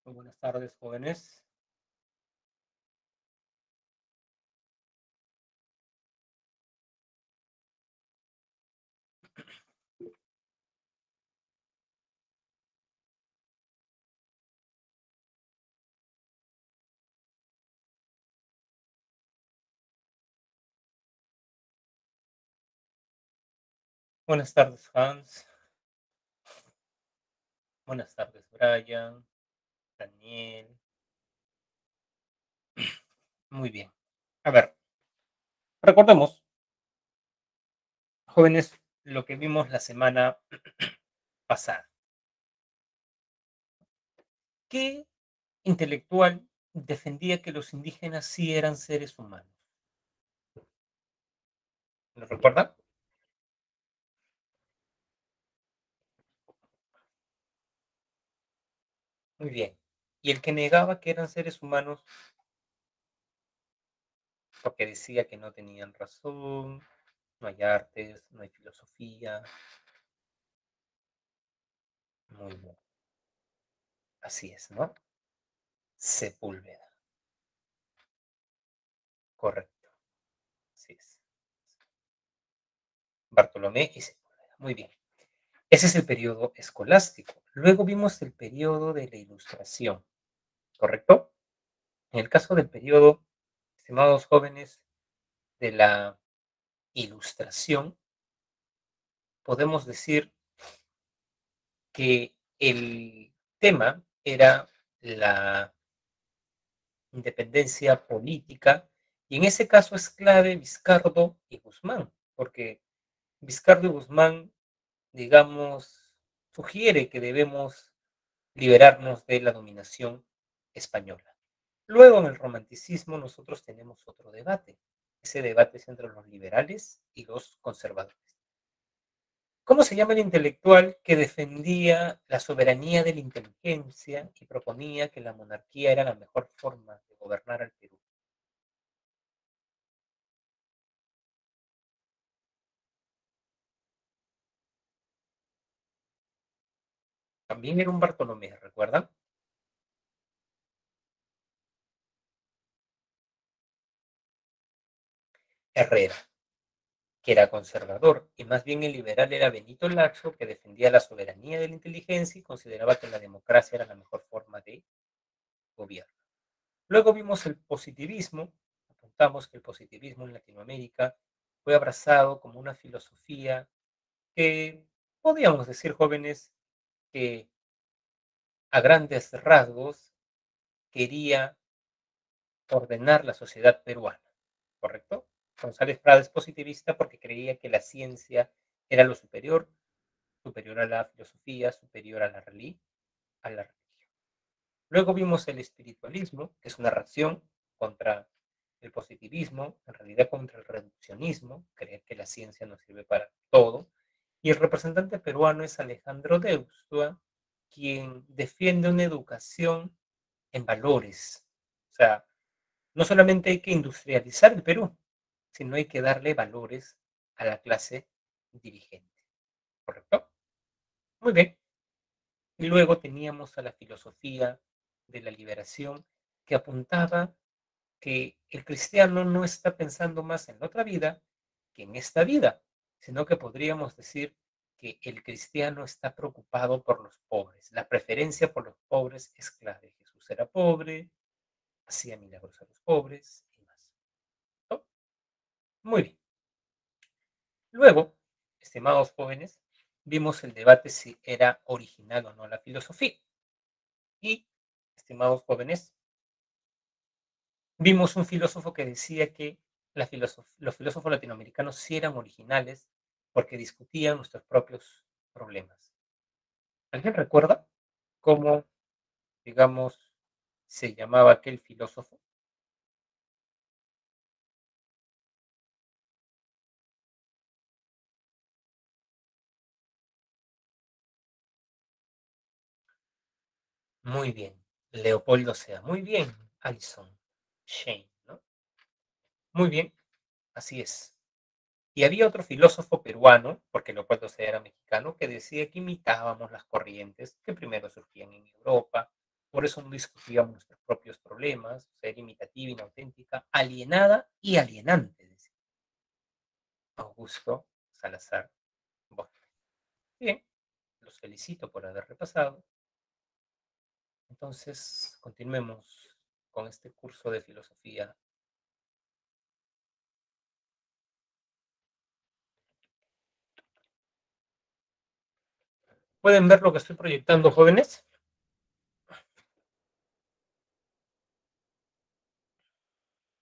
Muy buenas tardes, jóvenes. Buenas tardes, Hans. Buenas tardes, Brian, Daniel. Muy bien. A ver, recordemos, jóvenes, lo que vimos la semana pasada. ¿Qué intelectual defendía que los indígenas sí eran seres humanos? ¿Lo recuerdan? Muy bien. Y el que negaba que eran seres humanos porque decía que no tenían razón, no hay artes, no hay filosofía. Muy bien. Así es, ¿no? Sepúlveda. Correcto. Así es. Bartolomé y Sepúlveda. Muy bien. Ese es el periodo escolástico. Luego vimos el periodo de la Ilustración, ¿correcto? En el caso del periodo, estimados jóvenes, de la Ilustración, podemos decir que el tema era la independencia política, y en ese caso es clave Vizcardo y Guzmán, porque Vizcardo y Guzmán, digamos, sugiere que debemos liberarnos de la dominación española. Luego, en el romanticismo, nosotros tenemos otro debate. Ese debate es entre los liberales y los conservadores. ¿Cómo se llama el intelectual que defendía la soberanía de la inteligencia y proponía que la monarquía era la mejor forma de gobernar al Perú? También era un Bartolomé, ¿recuerdan? Herrera, que era conservador, y más bien el liberal era Benito Laxo, que defendía la soberanía de la inteligencia y consideraba que la democracia era la mejor forma de gobierno. Luego vimos el positivismo, apuntamos que el positivismo en Latinoamérica fue abrazado como una filosofía que podríamos decir, jóvenes, que a grandes rasgos quería ordenar la sociedad peruana, ¿correcto? González Prada es positivista porque creía que la ciencia era lo superior, superior a la filosofía, superior a a la religión. Luego vimos el espiritualismo, que es una reacción contra el positivismo, en realidad contra el reduccionismo, creer que la ciencia nos sirve para todo. Y el representante peruano es Alejandro Deustua, quien defiende una educación en valores. O sea, no solamente hay que industrializar el Perú, sino hay que darle valores a la clase dirigente. ¿Correcto? Muy bien. Y luego teníamos a la filosofía de la liberación que apuntaba que el cristiano no está pensando más en la otra vida que en esta vida, sino que podríamos decir que el cristiano está preocupado por los pobres. La preferencia por los pobres es clave. Jesús era pobre, hacía milagros a los pobres y más. ¿No? Muy bien. Luego, estimados jóvenes, vimos el debate si era original o no la filosofía. Y, estimados jóvenes, vimos un filósofo que decía que los filósofos latinoamericanos sí eran originales porque discutían nuestros propios problemas. ¿Alguien recuerda cómo, digamos, se llamaba aquel filósofo? Muy bien, Leopoldo Sea. Muy bien, Alison Shane, ¿no? Muy bien, así es. Y había otro filósofo peruano, porque Leopoldo Sea era mexicano, que decía que imitábamos las corrientes que primero surgían en Europa. Por eso no discutíamos nuestros propios problemas, ser imitativa, inauténtica, alienada y alienante, decía Augusto Salazar Borges. Bien, los felicito por haber repasado. Entonces, continuemos con este curso de filosofía. ¿Pueden ver lo que estoy proyectando, jóvenes?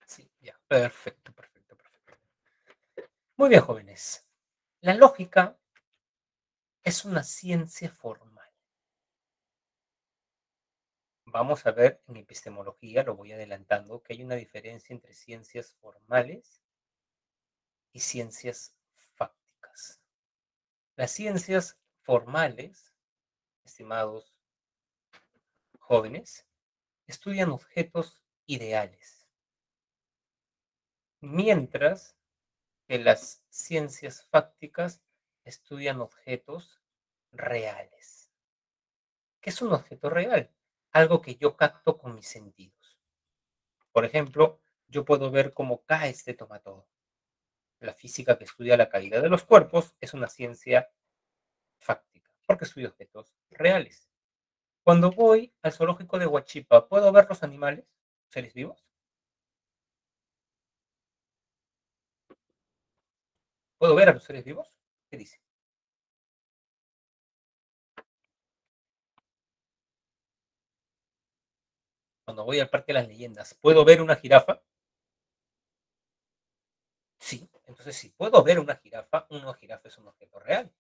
Sí, ya, perfecto, perfecto, perfecto. Muy bien, jóvenes. La lógica es una ciencia formal. Vamos a ver en epistemología, lo voy adelantando, que hay una diferencia entre ciencias formales y ciencias fácticas. Las ciencias formales, estimados jóvenes, estudian objetos ideales, mientras que las ciencias fácticas estudian objetos reales. ¿Qué es un objeto real? Algo que yo capto con mis sentidos. Por ejemplo, yo puedo ver cómo cae este tomate. La física que estudia la caída de los cuerpos es una ciencia fáctica, porque estudia objetos reales. Cuando voy al zoológico de Huachipa, ¿puedo ver los animales, seres vivos? ¿Puedo ver a los seres vivos? ¿Qué dice? Cuando voy al Parque de las Leyendas, ¿puedo ver una jirafa? Sí. Entonces, si puedo ver una jirafa es un objeto real.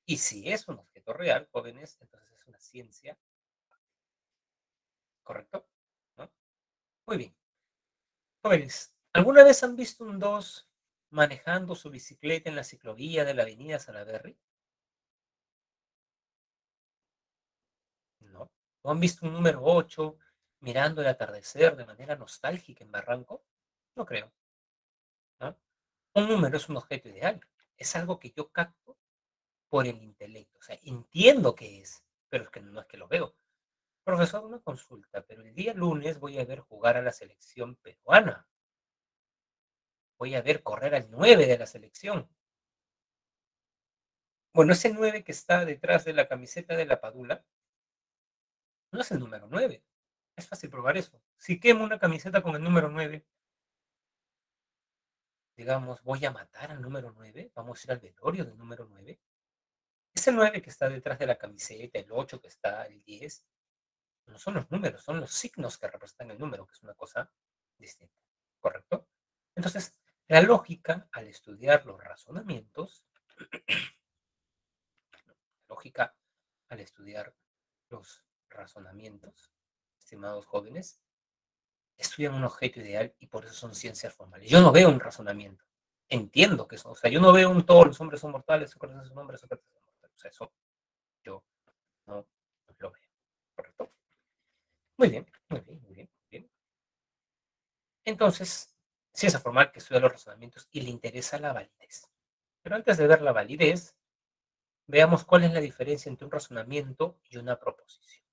Y si es un objeto real, jóvenes, entonces es una ciencia, ¿correcto? ¿No? Muy bien. Jóvenes, ¿alguna vez han visto un 2 manejando su bicicleta en la ciclovía de la avenida Salaberry? No. ¿O han visto un número 8 mirando el atardecer de manera nostálgica en Barranco? No creo, ¿no? Un número es un objeto ideal, es algo que yo capto por el intelecto, o sea, entiendo qué es, pero es que no es que lo veo. Profesor, una consulta, pero el día lunes voy a ver jugar a la selección peruana, voy a ver correr al 9 de la selección. Bueno, ese 9 que está detrás de la camiseta de la Padula no es el número 9. Es fácil probar eso. Si quemo una camiseta con el número 9, digamos, voy a matar al número 9, vamos a ir al velorio del número 9. Ese 9 que está detrás de la camiseta, el 8 que está, el 10, no son los números, son los signos que representan el número, que es una cosa distinta. ¿Correcto? Entonces, la lógica, al estudiar los razonamientos, lógica, al estudiar los razonamientos, estimados jóvenes, estudian un objeto ideal y por eso son ciencias formales. Yo no veo un razonamiento. Entiendo que son, o sea, yo no veo un todos los hombres son mortales, Sócrates es un hombre, Sócrates es un mortal. O sea, eso yo no lo veo. ¿Correcto? Muy bien, muy bien, muy bien, muy bien. Entonces, ciencia formal que estudia los razonamientos y le interesa la validez. Pero antes de ver la validez, veamos cuál es la diferencia entre un razonamiento y una proposición.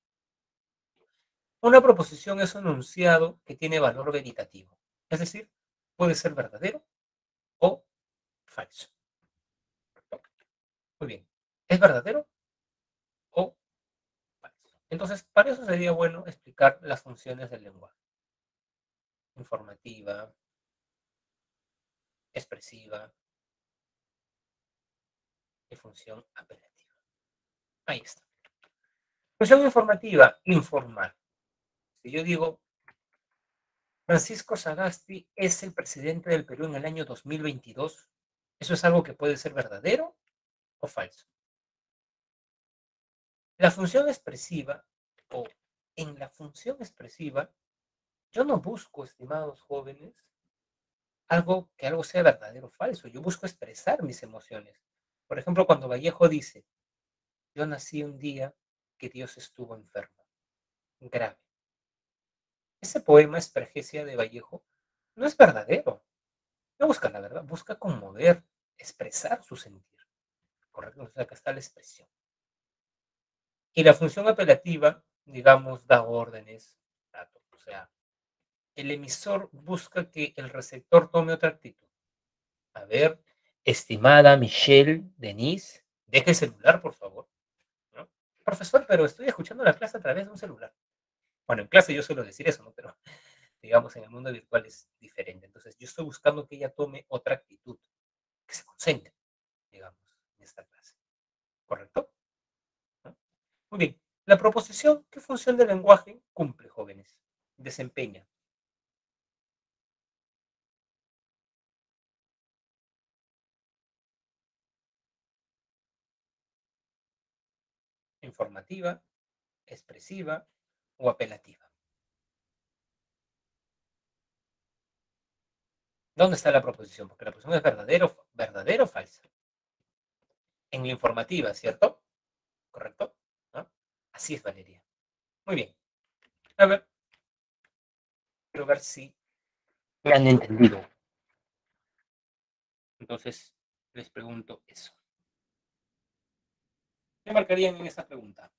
Una proposición es un enunciado que tiene valor veritativo, es decir, puede ser verdadero o falso. Muy bien, ¿es verdadero o falso? Entonces, para eso sería bueno explicar las funciones del lenguaje. Informativa, expresiva y función apelativa. Ahí está. Función informativa, informar. Si yo digo, Francisco Sagasti es el presidente del Perú en el año 2022, ¿eso es algo que puede ser verdadero o falso? La función expresiva, o en la función expresiva, yo no busco, estimados jóvenes, algo sea verdadero o falso. Yo busco expresar mis emociones. Por ejemplo, cuando Vallejo dice, yo nací un día que Dios estuvo enfermo, grave. Ese poema, Expregesia de Vallejo, no es verdadero. No busca la verdad, busca conmover, expresar su sentir. ¿Correcto? Entonces acá está la expresión. Y la función apelativa digamos, da órdenes, datos. O sea, el emisor busca que el receptor tome otra actitud. A ver, estimada Michelle, Denise, deje el celular, por favor, ¿no? Profesor, pero estoy escuchando la clase a través de un celular. Bueno, en clase yo suelo decir eso, ¿no? Pero digamos, en el mundo virtual es diferente. Entonces, yo estoy buscando que ella tome otra actitud, que se concentre, digamos, en esta clase. ¿Correcto? ¿No? Muy bien. La proposición, ¿qué función del lenguaje cumple, jóvenes? Desempeña. Informativa, expresiva o apelativa. ¿Dónde está la proposición? Porque la proposición es verdadero o falsa. En la informativa, ¿cierto? ¿Correcto? ¿No? Así es, Valeria. Muy bien. A ver, quiero ver si me han entendido. Entonces, les pregunto eso. ¿Qué marcarían en esta pregunta?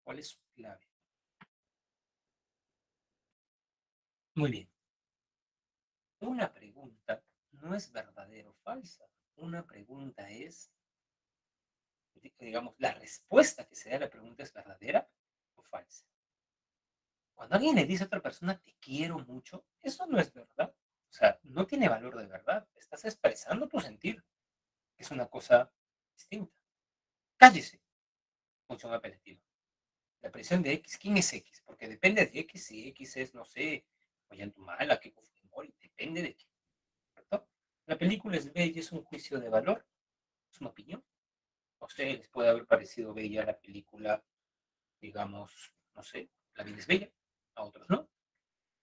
¿Cuál es su clave? Muy bien. Una pregunta no es verdadera o falsa. Una pregunta es, digamos, la respuesta que se da a la pregunta es verdadera o falsa. Cuando alguien le dice a otra persona, te quiero mucho, eso no es verdad. O sea, no tiene valor de verdad. Estás expresando tu sentir. Es una cosa distinta. Cállese. Función apelativa. La presión de X, ¿quién es X? Porque depende de X, si X es, no sé, Ollantaytamala, que Fujimori, depende de qué, ¿cierto? La película es bella, es un juicio de valor, es una opinión. A ustedes les puede haber parecido bella la película, digamos, no sé, La vida es bella, a otros no.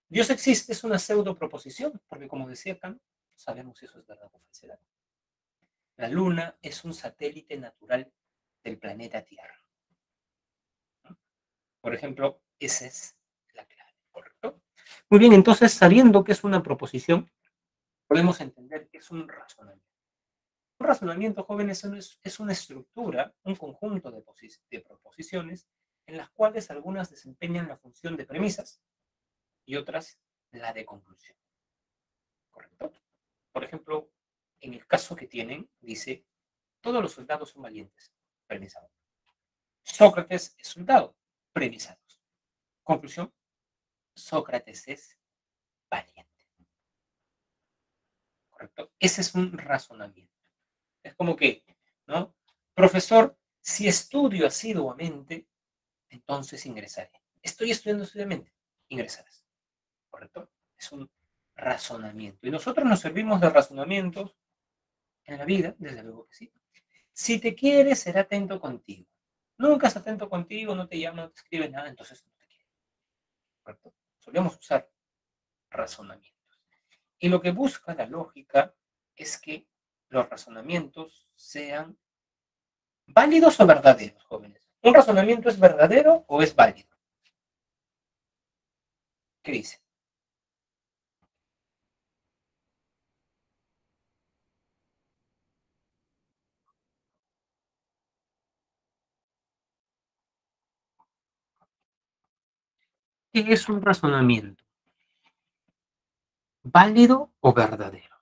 Dios existe es una pseudo proposición, porque como decía Kant, no sabemos si eso es verdad o falsedad. La Luna es un satélite natural del planeta Tierra, ¿no? Por ejemplo, esa es la clave, ¿correcto? Muy bien, entonces, sabiendo que es una proposición, podemos entender que es un razonamiento. Un razonamiento, jóvenes, es una estructura, un conjunto de proposiciones en las cuales algunas desempeñan la función de premisas y otras la de conclusión, ¿correcto? Por ejemplo, en el caso que tienen, dice, todos los soldados son valientes, premisa 1. Sócrates es soldado, premisa 2. Conclusión, Sócrates es valiente, ¿correcto? Ese es un razonamiento. Es como que, ¿no? Profesor, si estudio asiduamente, entonces ingresaré. Estoy estudiando asiduamente, ingresarás, ¿correcto? Es un razonamiento. Y nosotros nos servimos de razonamientos en la vida, desde luego que sí. Si te quieres, será atento contigo. Nunca es atento contigo, no te llama, no te escribe nada, entonces no te quiere, ¿correcto? Solemos usar razonamientos. Y lo que busca la lógica es que los razonamientos sean válidos o verdaderos, jóvenes. ¿Un razonamiento es verdadero o es válido? ¿Qué dice? ¿Qué es un razonamiento? ¿Válido o verdadero?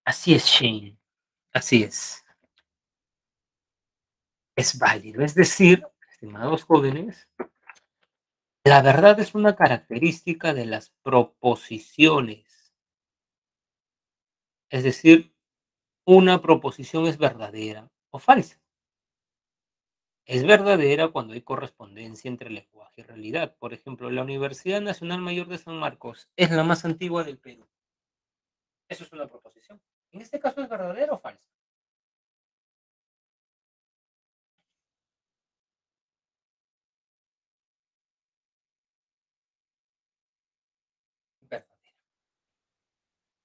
Así es, Shane. Así es. Es válido. Es decir, estimados jóvenes, la verdad es una característica de las proposiciones. Es decir, una proposición es verdadera o falsa. Es verdadera cuando hay correspondencia entre lenguaje y realidad. Por ejemplo, la Universidad Nacional Mayor de San Marcos es la más antigua del Perú. Eso es una proposición. En este caso, ¿es verdadero o falso?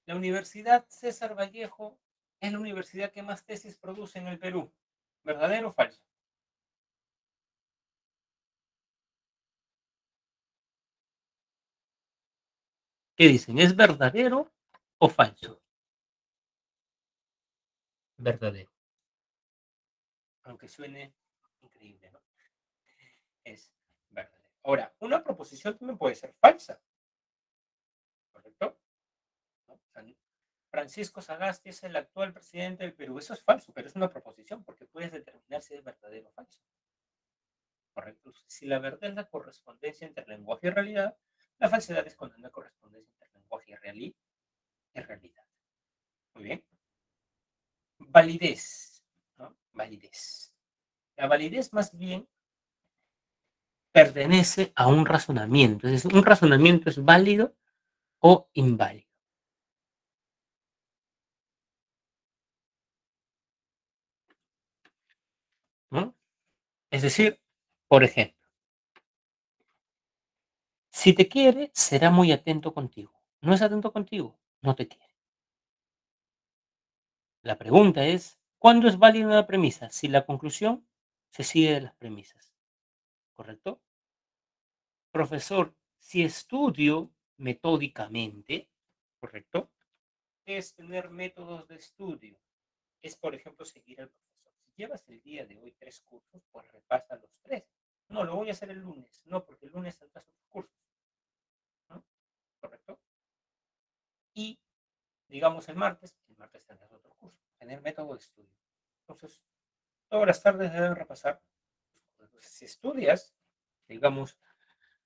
La Universidad César Vallejo es la universidad que más tesis produce en el Perú. ¿Verdadero o falso? ¿Qué dicen? ¿Es verdadero o falso? Verdadero. Aunque suene increíble, ¿no? Es verdadero. Ahora, una proposición también puede ser falsa, ¿correcto? ¿No? O sea, Francisco Sagasti es el actual presidente del Perú. Eso es falso, pero es una proposición porque puedes determinar si es verdadero o falso. ¿Correcto? Si la verdad es la correspondencia entre lenguaje y realidad, la falsedad es cuando no hay correspondencia entre lenguaje y realidad. Muy bien. Validez, ¿no? Validez. La validez más bien pertenece a un razonamiento. Es decir, un razonamiento es válido o inválido. ¿No? Es decir, por ejemplo, si te quiere, será muy atento contigo. No es atento contigo, no te quiere. La pregunta es, ¿cuándo es válida una premisa? Si la conclusión se sigue de las premisas, ¿correcto? Profesor, si estudio metódicamente, ¿correcto? ¿Qué es tener métodos de estudio? Es, por ejemplo, seguir al profesor. Si llevas el día de hoy 3 cursos, pues repasa los 3. No, lo voy a hacer el lunes. No, porque el lunes saltas otros cursos, ¿no? ¿Correcto? Y, digamos, el martes tendrás otro curso. Tener método de estudio. Entonces, todas las tardes deben repasar. Entonces, si estudias, digamos,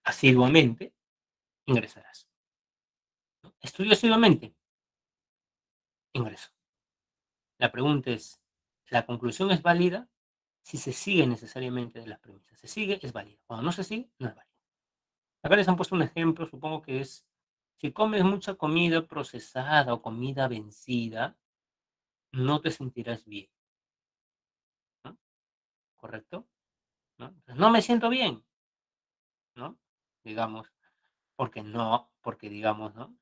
asiduamente, ingresarás. ¿No? Estudio asiduamente, ingreso. La pregunta es, ¿la conclusión es válida si se sigue necesariamente de las premisas? Se sigue, es válida. Cuando no se sigue, no es válida. Acá les han puesto un ejemplo, supongo que es, si comes mucha comida procesada o comida vencida, no te sentirás bien, ¿no? ¿Correcto? ¿No? Entonces, no me siento bien, ¿no? Digamos, porque digamos, ¿no?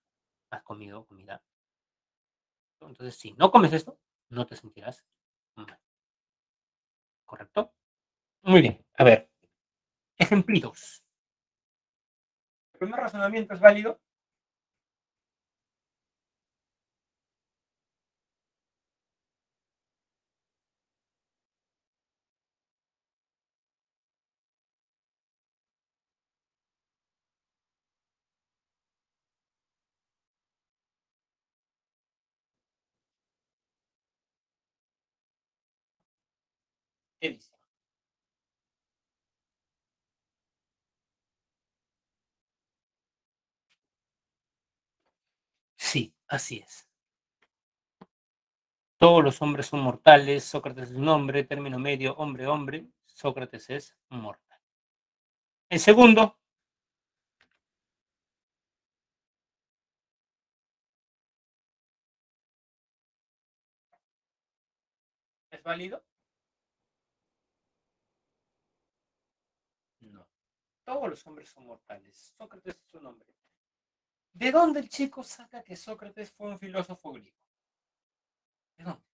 Has comido comida. Entonces, si no comes esto, no te sentirás mal, ¿correcto? Muy bien, a ver, ejemplitos. El primer razonamiento es válido. ¿Qué dice? Sí, así es. Todos los hombres son mortales, Sócrates es un hombre, término medio, hombre, hombre, Sócrates es mortal. El segundo, ¿es válido? No. Todos los hombres son mortales, Sócrates es un hombre. ¿De dónde el chico saca que Sócrates fue un filósofo griego? ¿De dónde?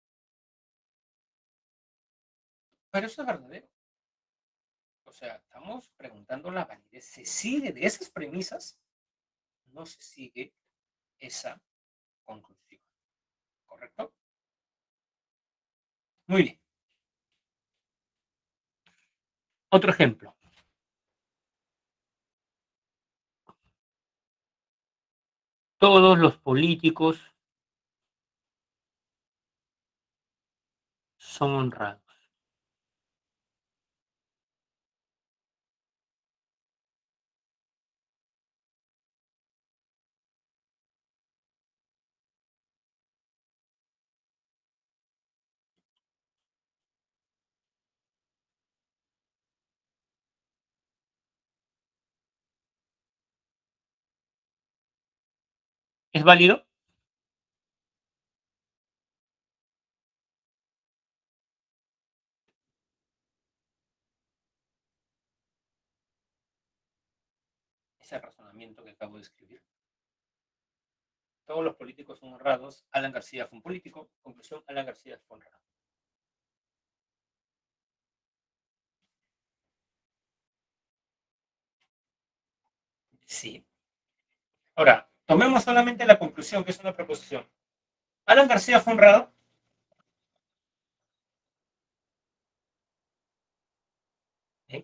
Pero eso es verdadero. O sea, estamos preguntando la validez. ¿Se sigue de esas premisas? No se sigue esa conclusión. ¿Correcto? Muy bien. Otro ejemplo. Todos los políticos son honrados. ¿Es válido? Ese razonamiento que acabo de escribir. Todos los políticos son honrados. Alan García fue un político. Conclusión, Alan García fue honrado. Sí. Ahora, tomemos solamente la conclusión, que es una proposición. Alan García fue honrado.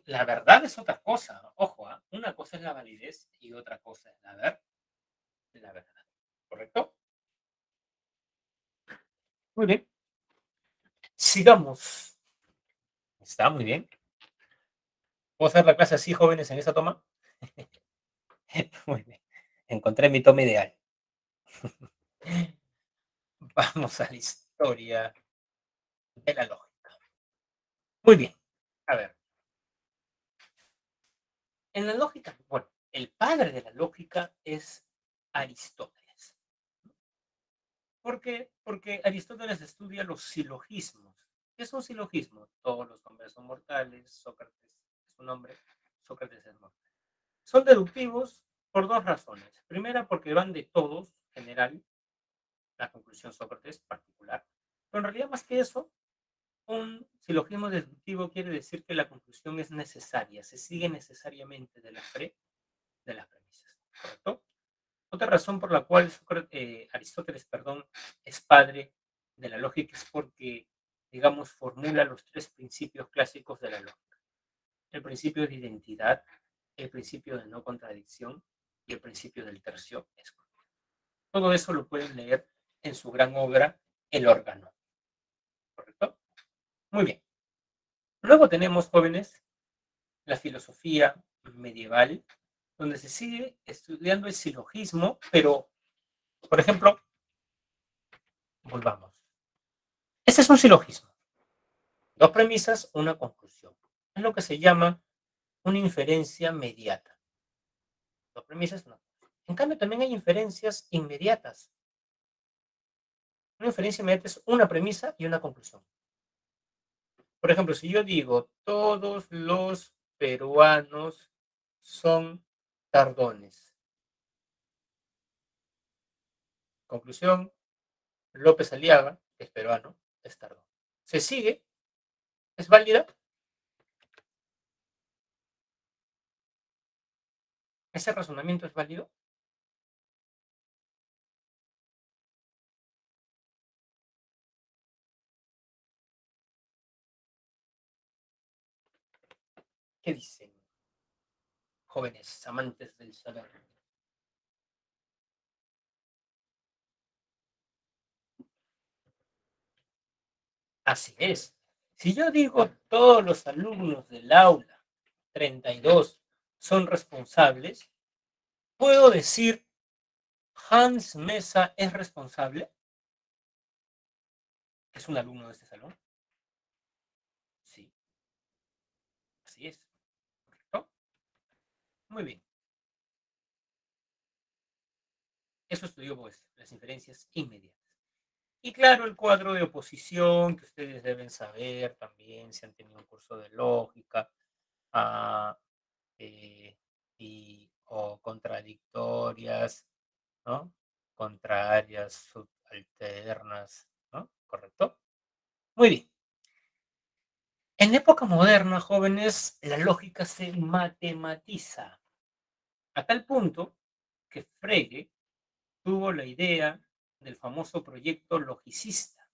La verdad es otra cosa. Ojo, ¿eh? Una cosa es la validez y otra cosa es la verdad. ¿Correcto? Muy bien. Sigamos. Está muy bien. ¿Puedo hacer la clase así, jóvenes, en esa toma? Muy bien. Encontré mi toma ideal. Vamos a la historia de la lógica. Muy bien. A ver. En la lógica, bueno, el padre de la lógica es Aristóteles. ¿Por qué? Porque Aristóteles estudia los silogismos. ¿Qué es un silogismo? Todos los hombres son mortales, Sócrates es un hombre, Sócrates es mortal. Son deductivos por dos razones. Primera, porque van de todos, general, la conclusión Sócrates particular. Pero en realidad, más que eso, un silogismo deductivo quiere decir que la conclusión es necesaria, se sigue necesariamente de las premisas. ¿Correcto? Otra razón por la cual Aristóteles, perdón, es padre de la lógica es porque, digamos, formula los tres principios clásicos de la lógica. El principio de identidad, el principio de no contradicción y el principio del tercio excluido. Todo eso lo pueden leer en su gran obra, El órgano. ¿Correcto? Muy bien. Luego tenemos, jóvenes, la filosofía medieval, donde se sigue estudiando el silogismo, pero, por ejemplo, volvamos. Este es un silogismo. Dos premisas, una conclusión. Es lo que se llama una inferencia mediata. Dos premisas, una conclusión. En cambio, también hay inferencias inmediatas. Una inferencia inmediata es una premisa y una conclusión. Por ejemplo, si yo digo, todos los peruanos son tardones. Conclusión, López Aliaga, que es peruano, es tardón. ¿Se sigue? ¿Es válida? ¿Ese razonamiento es válido? ¿Qué dicen, jóvenes amantes del saber? Así es. Si yo digo todos los alumnos del aula 32 son responsables, ¿puedo decir Hans Mesa es responsable? ¿Es un alumno de este salón? Sí, así es. ¿Correcto? Muy bien. Eso estudió pues las inferencias inmediatas. Y claro, el cuadro de oposición que ustedes deben saber también si han tenido un curso de lógica ah, o contradictorias, ¿no? Contrarias, subalternas, ¿no? ¿Correcto? Muy bien. En época moderna, jóvenes, la lógica se matematiza a tal punto que Frege tuvo la idea del famoso proyecto logicista.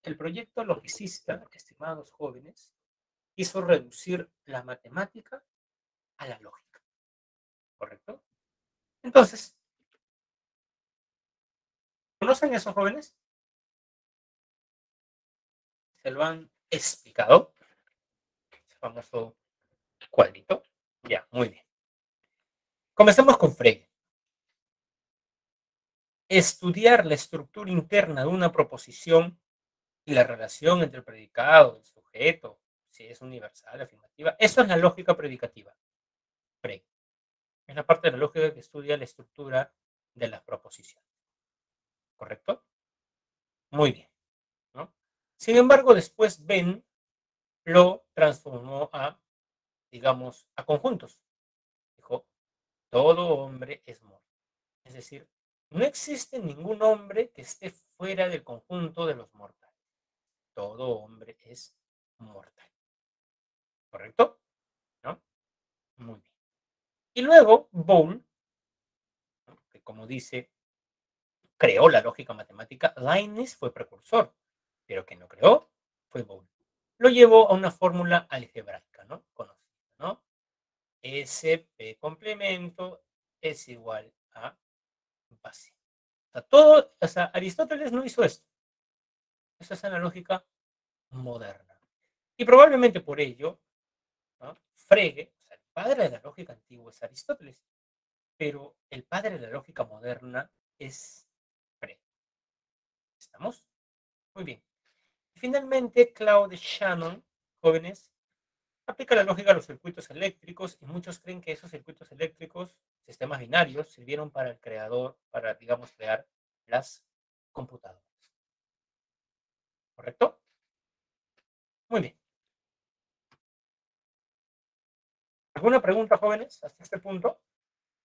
El proyecto logicista, estimados jóvenes, hizo reducir la matemática a la lógica, ¿correcto? Entonces, ¿conocen esos jóvenes? Se lo han explicado, ese famoso cuadrito. Ya, muy bien. Comencemos con Frege. Estudiar la estructura interna de una proposición y la relación entre el predicado y el sujeto, si es universal, afirmativa. Eso es la lógica predicativa. Frege. Es la parte de la lógica que estudia la estructura de las proposiciones. ¿Correcto? Muy bien. ¿No? Sin embargo, después Ben lo transformó a, digamos, a conjuntos. Dijo, todo hombre es mortal. Es decir, No existe ningún hombre que esté fuera del conjunto de los mortales. Todo hombre es mortal. ¿Correcto? ¿No? Muy bien. Y luego, Boole, ¿no? Que como dice, creó la lógica matemática. Leibniz fue precursor, pero que no creó fue Boole. Lo llevó a una fórmula algebraica, ¿no? Conocida, ¿no? SP complemento es igual a base. O sea, Aristóteles no hizo esto. Esa es la lógica moderna. Y probablemente por ello, ¿no? Frege, o sea, el padre de la lógica antigua es Aristóteles, pero el padre de la lógica moderna es Frege. ¿Estamos? Muy bien. Y finalmente, Claude Shannon, jóvenes, aplica la lógica a los circuitos eléctricos y muchos creen que esos circuitos eléctricos, sistemas binarios, sirvieron para el creador, para, digamos, crear las computadoras. ¿Correcto? Muy bien. ¿Alguna pregunta, jóvenes, hasta este punto?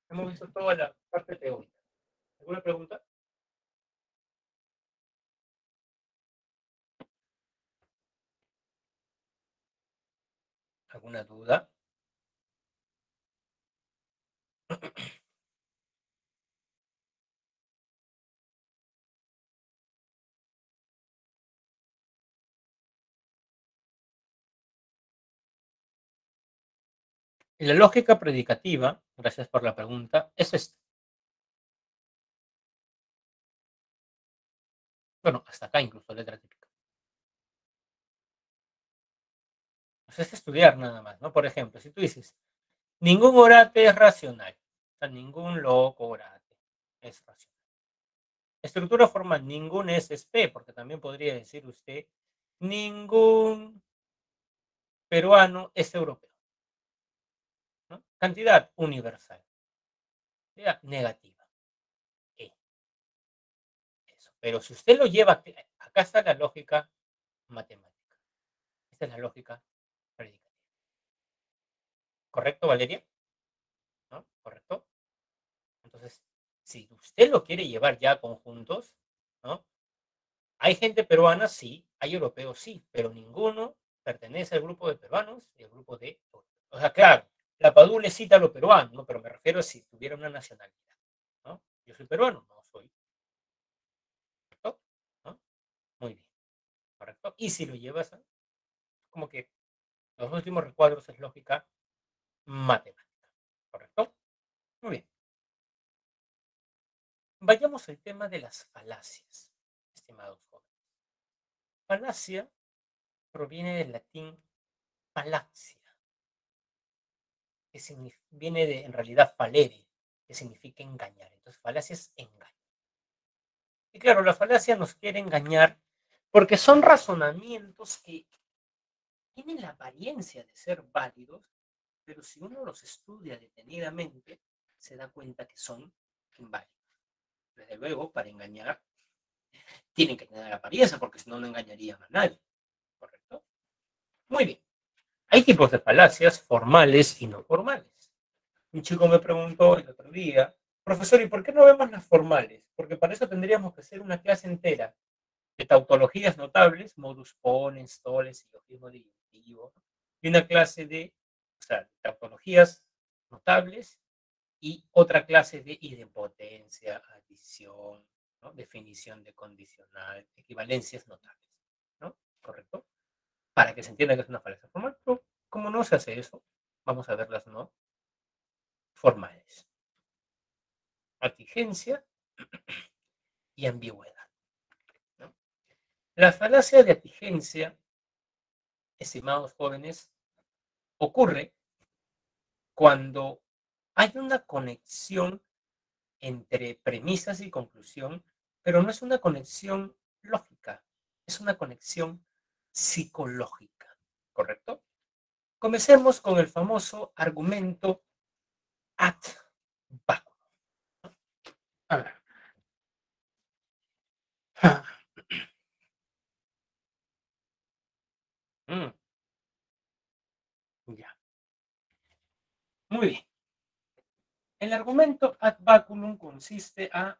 Hemos visto toda la parte teórica. ¿Alguna pregunta? ¿Alguna duda? Y la lógica predicativa, gracias por la pregunta, es esta. Bueno, hasta acá incluso, letra típica. Pues es estudiar nada más, ¿no? Por ejemplo, si tú dices, ningún orate es racional, o sea, ningún loco orate es racional. Estructura formal, ningún es P, porque también podría decir usted, ningún peruano es europeo, ¿no? Cantidad universal, sea negativa, E, eso. Pero si usted lo lleva, acá está la lógica matemática, esta es la lógica predicativa. ¿Correcto, Valeria? ¿No? ¿Correcto? Entonces, si usted lo quiere llevar ya a conjuntos, ¿no? Hay gente peruana, sí, hay europeos, sí, pero ninguno pertenece al grupo de peruanos y al grupo de... O sea, claro, la Padula cita a lo peruano, ¿no? Pero me refiero a si tuviera una nacionalidad, ¿no? Yo soy peruano, no soy, ¿correcto? ¿No? Muy bien, ¿correcto? Y si lo llevas a, como que los últimos recuadros es lógica matemática, ¿correcto? Muy bien. Vayamos al tema de las falacias, estimados jóvenes. Falacia proviene del latín falacia, que viene de, en realidad, falere, que significa engañar. Entonces, falacia es engaño. Y claro, la falacia nos quiere engañar porque son razonamientos que tienen la apariencia de ser válidos, pero si uno los estudia detenidamente, se da cuenta que son inválidos. Desde luego, para engañar, tienen que tener apariencia, porque si no, no engañarían a nadie. ¿Correcto? Muy bien. Hay tipos de falacias formales y no formales. Un chico me preguntó el otro día, profesor, ¿y por qué no vemos las formales? Porque para eso tendríamos que hacer una clase entera de tautologías notables, modus ponens, toles, silogismo disyuntivo, y una clase de, o sea, tautologías notables y otra clase de idempotencia, adición, ¿no? Definición de condicional, equivalencias notables, ¿no? ¿Correcto? Para que se entienda que es una falacia formal, pero como no se hace eso, vamos a ver las no formales. Atigencia y ambigüedad, ¿no? La falacia de atigencia, estimados jóvenes, ocurre cuando hay una conexión entre premisas y conclusión, pero no es una conexión lógica, es una conexión psicológica, ¿correcto? Comencemos con el famoso argumento ad vacuum. A ver. Mm, ya. Muy bien. El argumento ad baculum consiste a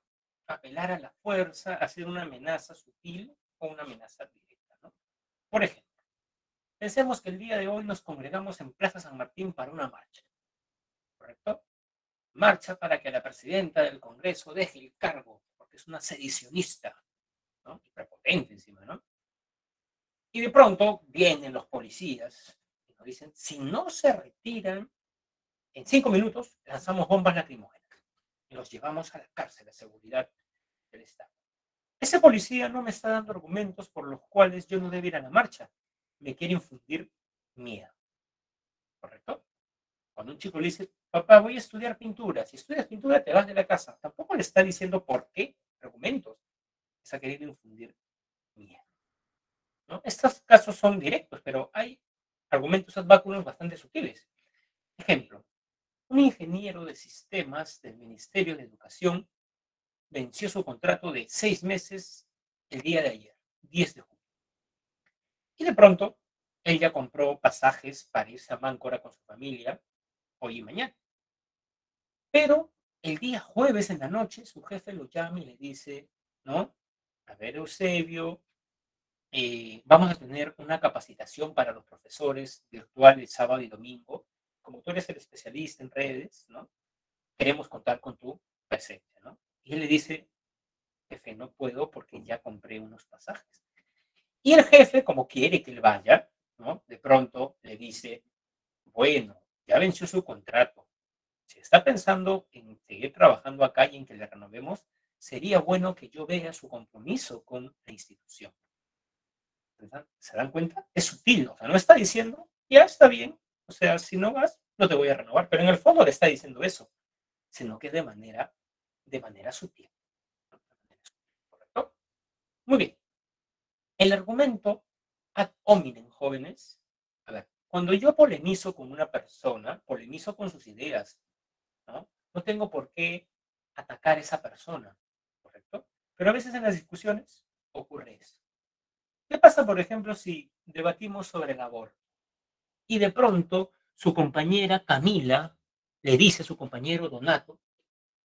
apelar a la fuerza, hacer una amenaza sutil o una amenaza directa, ¿no? Por ejemplo, pensemos que el día de hoy nos congregamos en Plaza San Martín para una marcha, ¿correcto? Marcha para que la presidenta del Congreso deje el cargo, porque es una sedicionista, ¿no? Y prepotente encima, ¿no? Y de pronto vienen los policías y nos dicen, si no se retiran, en 5 minutos lanzamos bombas lacrimógenas y los llevamos a la cárcel de seguridad del Estado. Ese policía no me está dando argumentos por los cuales yo no debo ir a la marcha. Me quiere infundir miedo, ¿correcto? Cuando un chico le dice, papá, voy a estudiar pintura, si estudias pintura te vas de la casa, tampoco le está diciendo por qué, argumentos, está queriendo infundir miedo, ¿no? Estos casos son directos, pero hay argumentos ad vacuum bastante sutiles. Ejemplo, un ingeniero de sistemas del Ministerio de Educación venció su contrato de 6 meses el día de ayer, 10 de julio. Y de pronto, ella compró pasajes para irse a Máncora con su familia hoy y mañana. Pero el día jueves en la noche, su jefe lo llama y le dice, ¿no? A ver, Eusebio, vamos a tener una capacitación para los profesores virtual el sábado y domingo. Como tú eres el especialista en redes, ¿no? Queremos contar con tu presencia, ¿no? Y él le dice, jefe, no puedo porque ya compré unos pasajes. Y el jefe, como quiere que él vaya, ¿no? De pronto le dice, bueno, ya venció su contrato. Si está pensando en seguir trabajando acá y en que le renovemos, sería bueno que yo vea su compromiso con la institución. ¿Se dan cuenta? Es sutil, o sea, no está diciendo, ya está bien, o sea, si no vas, no te voy a renovar, pero en el fondo le está diciendo eso, sino que de manera sutil. ¿Correcto? Muy bien. El argumento ad hominem, jóvenes, a ver, cuando yo polemizo con una persona, polemizo con sus ideas, ¿no? No tengo por qué atacar a esa persona, ¿correcto? Pero a veces en las discusiones ocurre eso. ¿Qué pasa, por ejemplo, si debatimos sobre el aborto y de pronto su compañera Camila le dice a su compañero Donato,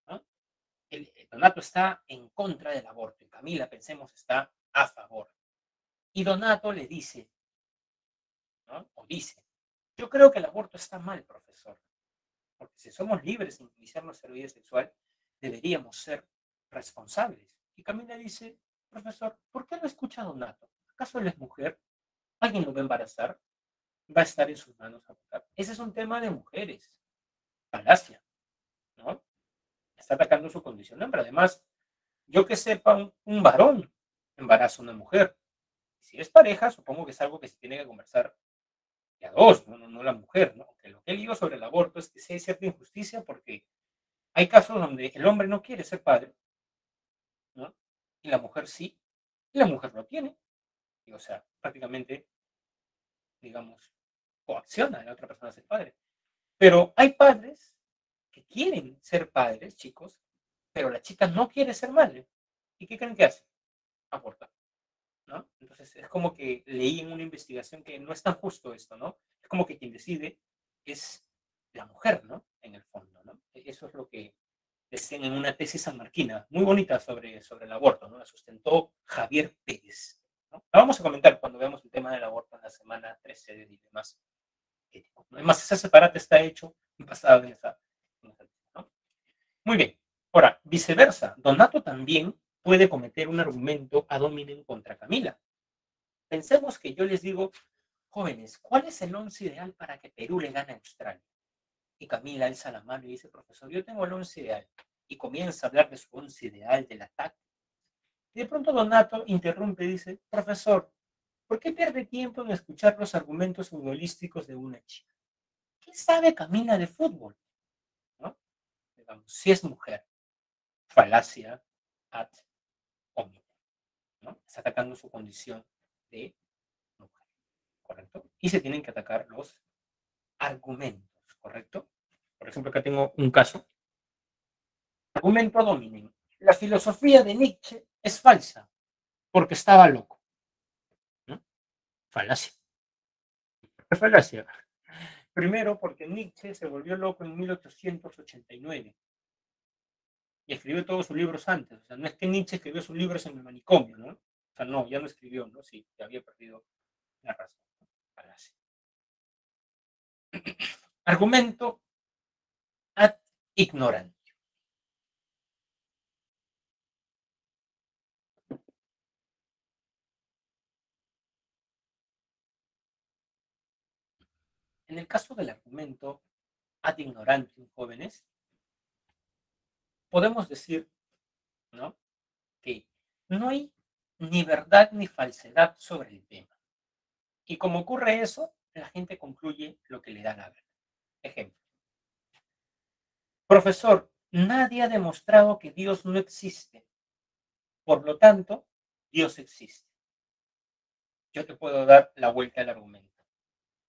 ¿no? Donato está en contra del aborto y Camila, pensemos, está a favor. Y Donato le dice, ¿no? O dice, yo creo que el aborto está mal, profesor, porque si somos libres de iniciar nuestra vida sexual, deberíamos ser responsables. Y Camila dice, profesor, ¿por qué no escucha a Donato? ¿Acaso él es mujer? ¿Alguien lo va a embarazar? ¿Va a estar en sus manos abortar? Ese es un tema de mujeres, falacia, ¿no? Está atacando su condición de hombre. Además, yo que sepa, un varón embaraza a una mujer. Si es pareja, supongo que es algo que se tiene que conversar de a dos, no la mujer, ¿no? Que lo que él digo sobre el aborto es que sí hay cierta injusticia porque hay casos donde el hombre no quiere ser padre, ¿no? Y la mujer sí, y la mujer lo tiene, y, o sea, prácticamente, digamos, coacciona a la otra persona a ser padre. Pero hay padres que quieren ser padres, chicos, pero la chica no quiere ser madre. ¿Y qué creen que hace? Abortar, ¿no? Entonces es como que leí en una investigación que no es tan justo esto, ¿no? Es como que quien decide es la mujer, ¿no? En el fondo, ¿no? Eso es lo que decían en una tesis sanmarquina, muy bonita sobre el aborto, ¿no? La sustentó Javier Pérez, ¿no? La vamos a comentar cuando veamos el tema del aborto en la semana 13 de demás. Además, ese separate está hecho basado en esa, ¿no? Muy bien. Ahora, viceversa, Donato también puede cometer un argumento ad hominem contra Camila. Pensemos que yo les digo, jóvenes, ¿cuál es el once ideal para que Perú le gane a Australia? Y Camila alza la mano y dice, profesor, yo tengo el once ideal. Y comienza a hablar de su once ideal, del ataque. Y de pronto Donato interrumpe y dice, profesor, ¿por qué pierde tiempo en escuchar los argumentos futbolísticos de una chica? ¿Qué sabe Camila de fútbol? ¿No? Digamos, si es mujer, falacia ad hominem, ¿no? Está atacando su condición de mujer, ¿correcto? Y se tienen que atacar los argumentos, ¿correcto? Por ejemplo, acá tengo un caso. Argumento ad hominem. La filosofía de Nietzsche es falsa porque estaba loco, ¿no? Falacia. ¿Qué falacia? Primero, porque Nietzsche se volvió loco en 1889. y escribió todos sus libros antes. O sea, no es que Nietzsche escribió sus libros en el manicomio, ¿no? O sea, no, ya no escribió, ¿no? Sí, ya había perdido la razón. ¿No? Argumento ad ignorantium. En el caso del argumento ad ignorantium, jóvenes, podemos decir, ¿no?, que no hay ni verdad ni falsedad sobre el tema. Y como ocurre eso, la gente concluye lo que le da la gana. Ejemplo. Profesor, nadie ha demostrado que Dios no existe. Por lo tanto, Dios existe. Yo te puedo dar la vuelta al argumento.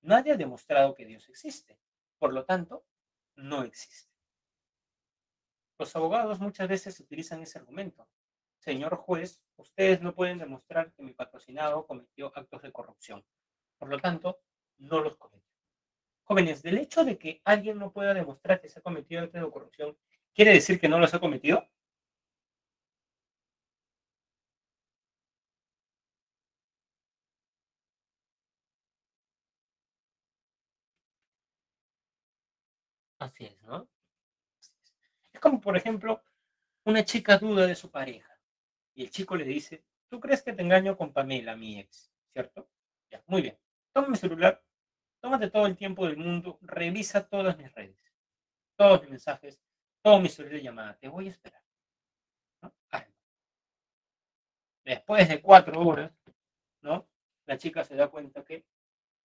Nadie ha demostrado que Dios existe. Por lo tanto, no existe. Los abogados muchas veces utilizan ese argumento. Señor juez, ustedes no pueden demostrar que mi patrocinado cometió actos de corrupción. Por lo tanto, no los cometió. Jóvenes, del hecho de que alguien no pueda demostrar que se ha cometido actos de corrupción, ¿quiere decir que no los ha cometido? Así es, ¿no? Es como, por ejemplo, una chica duda de su pareja y el chico le dice, ¿tú crees que te engaño con Pamela, mi ex? ¿Cierto? Ya, muy bien. Toma mi celular, tómate todo el tiempo del mundo, revisa todas mis redes, todos mis mensajes, todo mi historial de llamada. Te voy a esperar. ¿No? Después de 4 horas, ¿no? La chica se da cuenta que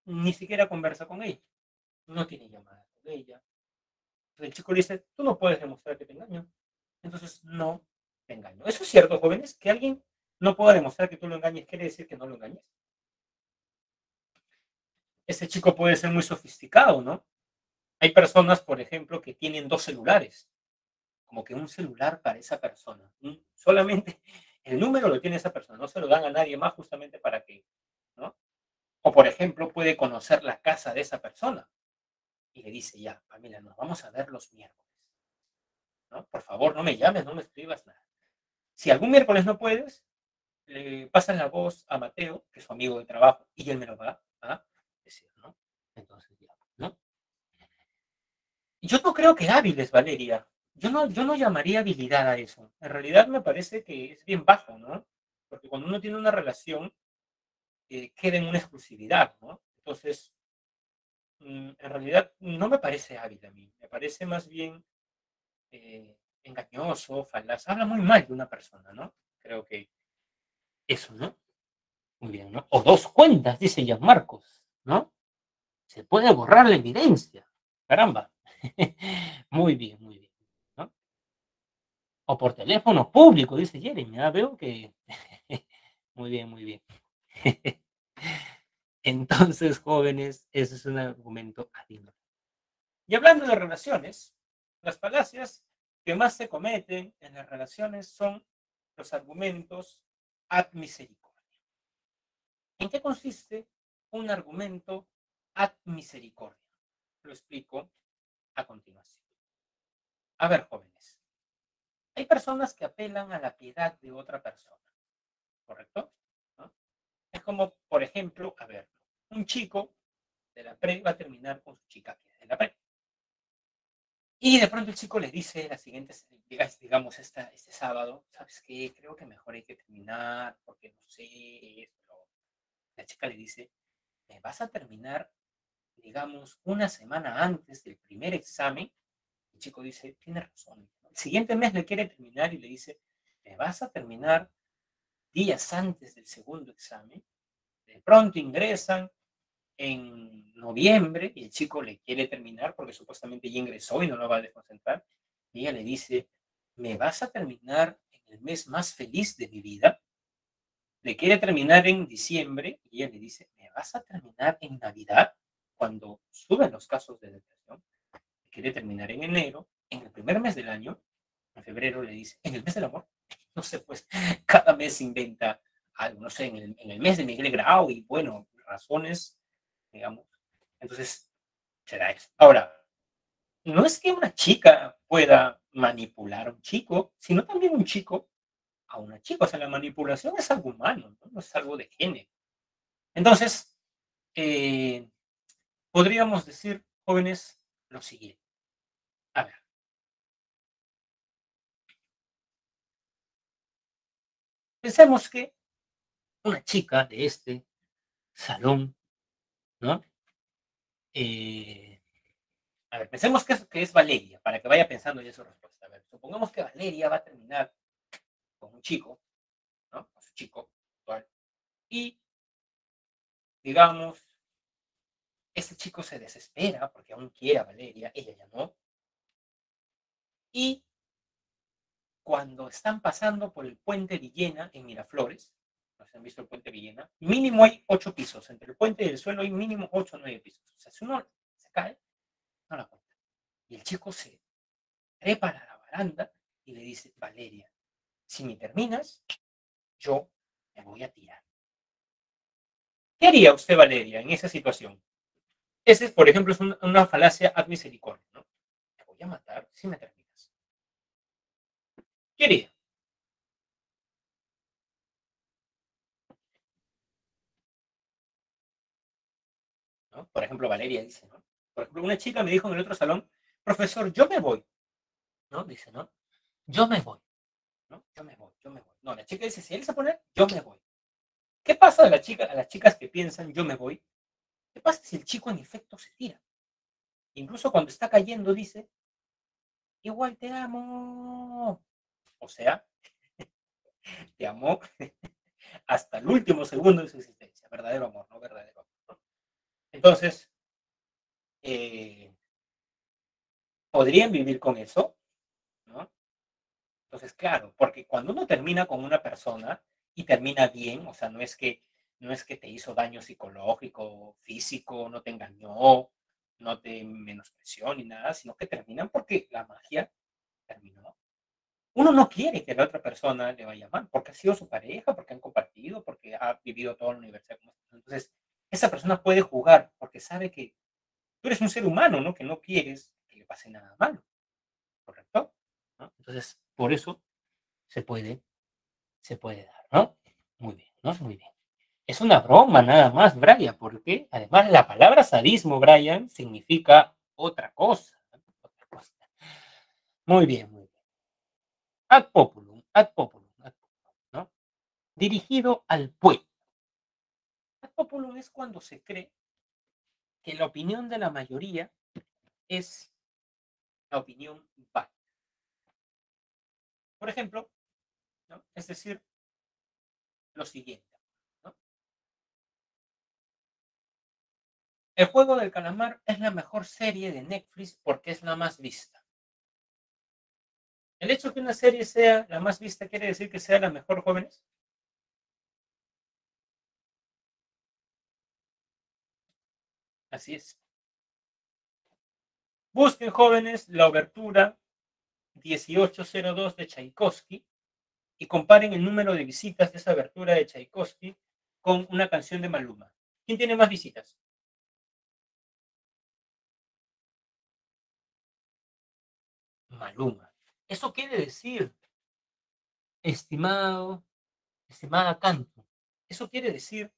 ni siquiera conversa con ella, no tiene llamada con ella. Entonces el chico le dice, tú no puedes demostrar que te engaño, entonces no te engaño. ¿Eso es cierto, jóvenes? Que alguien no pueda demostrar que tú lo engañes, ¿quiere decir que no lo engañes? Ese chico puede ser muy sofisticado, ¿no? Hay personas, por ejemplo, que tienen 2 celulares, como que un celular para esa persona. Solamente el número lo tiene esa persona, no se lo dan a nadie más justamente para que, ¿no? O, por ejemplo, puede conocer la casa de esa persona y le dice, ya, Pamela, nos vamos a ver los miércoles, ¿no? Por favor, no me llames, no me escribas nada. Si algún miércoles no puedes, le pasas la voz a Mateo, que es su amigo de trabajo, y él me lo va a decir, ¿no? Entonces, ya, ¿no? Yo no creo que hábiles, Valeria. Yo no llamaría habilidad a eso. En realidad me parece que es bien bajo, ¿no? Porque cuando uno tiene una relación, queda en una exclusividad, ¿no? Entonces, en realidad no me parece hábil a mí. Me parece más bien engañoso, falaz. Habla muy mal de una persona, ¿no? Creo que eso, ¿no? Muy bien, ¿no? O dos cuentas, dice Marcos, ¿no? Se puede borrar la evidencia. Caramba. Muy bien, muy bien. ¿No? O por teléfono público, dice Jeremy. Ah, veo que. Muy bien, muy bien. Entonces, jóvenes, ese es un argumento adicional. Y hablando de relaciones, las falacias que más se cometen en las relaciones son los argumentos ad misericordia. ¿En qué consiste un argumento ad misericordia? Lo explico a continuación. A ver, jóvenes, hay personas que apelan a la piedad de otra persona, ¿correcto? ¿No? Es como, por ejemplo, a ver, un chico de la pre va a terminar con su chica que es de la pre. Y de pronto el chico le dice la siguiente, digamos, este sábado, ¿sabes qué? Creo que mejor hay que terminar porque no sé esto. La chica le dice, ¿me vas a terminar, digamos, una semana antes del primer examen? El chico dice, tiene razón. El siguiente mes le quiere terminar y le dice, ¿me vas a terminar días antes del segundo examen? De pronto ingresan en noviembre y el chico le quiere terminar porque supuestamente ya ingresó y no lo va a desconcentrar. Y ella le dice, ¿me vas a terminar en el mes más feliz de mi vida? Le quiere terminar en diciembre y ella le dice, ¿me vas a terminar en Navidad? Cuando suben los casos de depresión, quiere terminar en enero, en el primer mes del año, en febrero le dice, en el mes del amor, no sé, pues cada mes inventa algo, no sé, en el mes de Miguel Grau y bueno, razones, digamos. Entonces, será eso. Ahora, no es que una chica pueda manipular a un chico, sino también un chico a una chica. O sea, la manipulación es algo humano, no, no es algo de género. Entonces, eh, podríamos decir, jóvenes, lo siguiente. A ver, pensemos que una chica de este salón, ¿no? Eh, a ver, pensemos que es Valeria, para que vaya pensando ya su respuesta. A ver, supongamos que Valeria va a terminar con un chico, ¿no? Con su chico actual, y digamos, este chico se desespera porque aún quiere a Valeria, ella ya no, y cuando están pasando por el puente Villena en Miraflores, no sé si han visto el puente Villena, mínimo hay 8 pisos, entre el puente y el suelo hay mínimo 8 o 9 pisos. O sea, si uno se cae, no la cuenta. Y el chico se trepa a la baranda y le dice, Valeria, si me terminas, yo me voy a tirar. ¿Qué haría usted, Valeria, en esa situación? Ese, por ejemplo, es una falacia ad misericordia, ¿no? Te voy a matar si me terminas. ¿Qué haría? ¿No? Por ejemplo, Valeria dice, ¿no? Por ejemplo, una chica me dijo en el otro salón, profesor, yo me voy, ¿no? Dice, ¿no? Yo me voy, ¿no? Yo me voy, yo me voy. No, la chica dice, si él se pone, yo me voy. ¿Qué pasa a las chicas que piensan, yo me voy? ¿Qué pasa si el chico en efecto se tira? Incluso cuando está cayendo dice, igual te amo. O sea, te amó hasta el último segundo de su existencia. Verdadero amor, no verdadero amor. ¿No? Entonces, eh, podrían vivir con eso, ¿no? Entonces, claro, porque cuando uno termina con una persona y termina bien, o sea, no es que te hizo daño psicológico, físico, no te engañó, no te menospreció ni nada, sino que terminan porque la magia terminó. Uno no quiere que la otra persona le vaya mal, porque ha sido su pareja, porque han compartido, porque ha vivido toda la universidad. Entonces, esa persona puede jugar porque sabe que tú eres un ser humano, ¿no? Que no quieres que le pase nada malo, ¿correcto? ¿No? Entonces, por eso se puede, se puede dar, ¿no? Muy bien, ¿no? Muy bien. Es una broma nada más, Brian, porque además la palabra sadismo, Brian, significa otra cosa. ¿No? Otra cosa. Muy bien, muy bien. Ad populum, ad populum, ad populum, ¿no? Dirigido al pueblo. Ad populum es cuando se cree que la opinión de la mayoría es la opinión válida. Por ejemplo, ¿no? Es decir, lo siguiente, ¿no? El juego del calamar es la mejor serie de Netflix porque es la más vista. El hecho de que una serie sea la más vista quiere decir que sea la mejor, jóvenes. Así es. Busquen, jóvenes, la obertura 1802 de Tchaikovsky y comparen el número de visitas de esa abertura de Tchaikovsky con una canción de Maluma. ¿Quién tiene más visitas? Maluma. Eso quiere decir, estimado, estimada Canto, eso quiere decir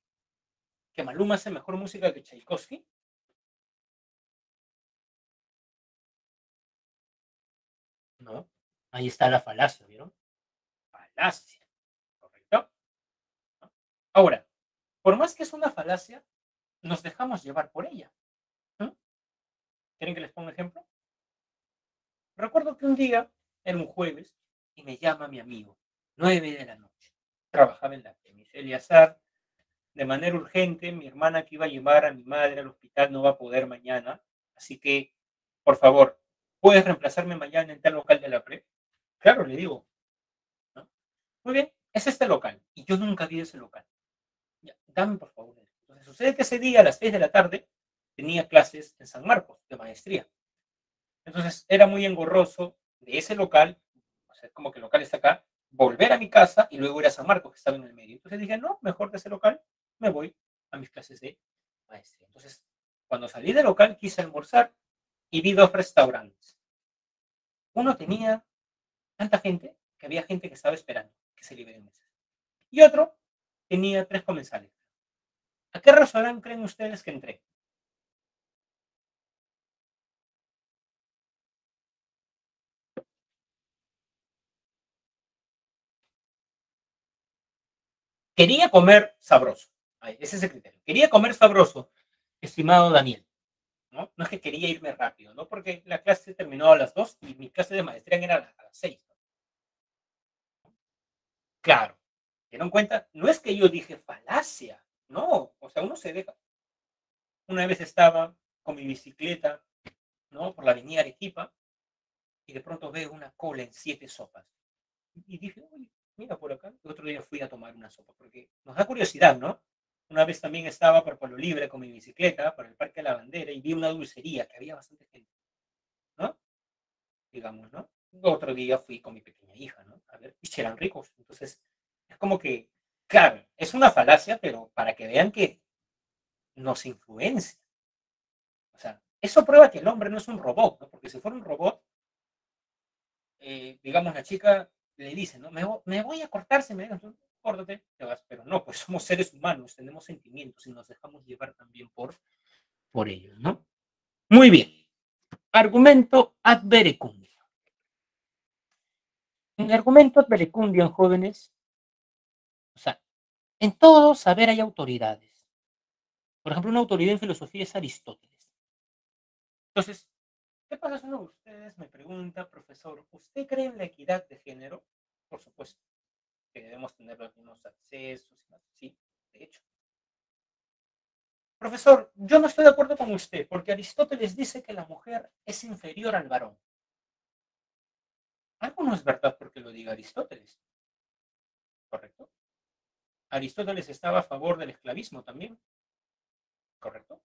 que Maluma hace mejor música que Tchaikovsky. No. Ahí está la falacia, ¿vieron? Falacia, ¿correcto? ¿No? Ahora, por más que es una falacia, nos dejamos llevar por ella. ¿No? ¿Quieren que les ponga un ejemplo? Recuerdo que un día, era un jueves, y me llama mi amigo, 9 de la noche. Trabajaba en la Temis. Eliazar, de manera urgente, mi hermana que iba a llevar a mi madre al hospital no va a poder mañana, así que, por favor, ¿puedes reemplazarme mañana en tal local de la PRE? Claro, le digo. ¿No? Muy bien, es este local, y yo nunca vi ese local. Ya, dame por favor. Entonces, sucede que ese día, a las 6 de la tarde, tenía clases en San Marcos, de maestría. Entonces era muy engorroso de ese local, o sea, como que el local está acá, volver a mi casa y luego ir a San Marcos, que estaba en el medio. Entonces dije, no, mejor de ese local me voy a mis clases de maestría. Entonces, cuando salí del local quise almorzar y vi dos restaurantes. Uno tenía tanta gente que había gente que estaba esperando que se liberen mesas. Y otro tenía 3 comensales. ¿A qué restaurante creen ustedes que entré? Quería comer sabroso. Ese es el criterio. Quería comer sabroso, estimado Daniel. ¿No? No es que quería irme rápido, ¿no? Porque la clase terminó a las 2 y mi clase de maestría era a las 6. Claro, ¿se dieron cuenta? No es que yo dije falacia, no, o sea, uno se deja. Una vez estaba con mi bicicleta, ¿no? Por la avenida Arequipa y de pronto veo una cola en 7 sopas. Y dije, oye, mira por acá. El otro día fui a tomar una sopa porque nos da curiosidad, ¿no? Una vez también estaba por Pueblo Libre con mi bicicleta por el Parque de la Bandera y vi una dulcería que había bastante gente, ¿no? Digamos, ¿no? Otro día fui con mi pequeña hija, ¿no? A ver, y si eran ricos. Entonces, es como que, claro, es una falacia, pero para que vean que nos influencia. O sea, eso prueba que el hombre no es un robot, ¿no? Porque si fuera un robot, digamos, la chica le dice, ¿no? Me voy a cortar, si me dejas, córtate, te vas. Pero no, pues somos seres humanos, tenemos sentimientos y nos dejamos llevar también por ellos, ¿no? Muy bien. Argumento ad verecundio. En el argumento ad verecundio, jóvenes, o sea, en todo saber hay autoridades. Por ejemplo, una autoridad en filosofía es Aristóteles. Entonces, ¿qué pasa si uno de ustedes me pregunta, profesor, ¿usted cree en la equidad de género? Por supuesto, que debemos tener los mismos accesos, sí, de hecho. Profesor, yo no estoy de acuerdo con usted, porque Aristóteles dice que la mujer es inferior al varón. Algo no es verdad porque lo diga Aristóteles, ¿correcto? Aristóteles estaba a favor del esclavismo también, ¿correcto?